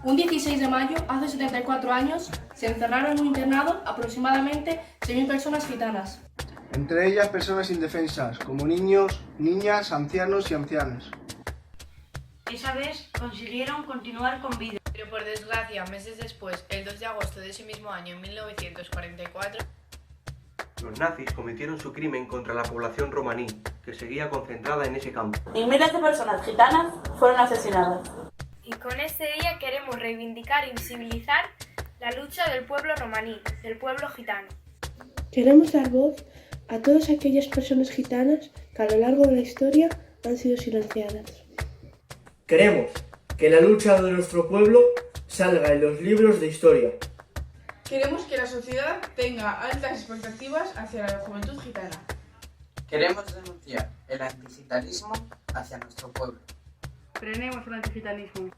Un 16 de mayo, hace 74 años, se encerraron en un internado aproximadamente 6.000 personas gitanas. Entre ellas personas indefensas, como niños, niñas, ancianos y ancianas. Esa vez consiguieron continuar con vida. Pero por desgracia, meses después, el 2 de agosto de ese mismo año, en 1944, los nazis cometieron su crimen contra la población romaní, que seguía concentrada en ese campo. Y miles de personas gitanas fueron asesinadas. Y con este día queremos reivindicar y visibilizar la lucha del pueblo romaní, del pueblo gitano. Queremos dar voz a todas aquellas personas gitanas que a lo largo de la historia han sido silenciadas. Queremos que la lucha de nuestro pueblo salga en los libros de historia. Queremos que la sociedad tenga altas expectativas hacia la juventud gitana. Queremos denunciar el antigitanismo hacia nuestro pueblo. Frenemos el antigitanismo.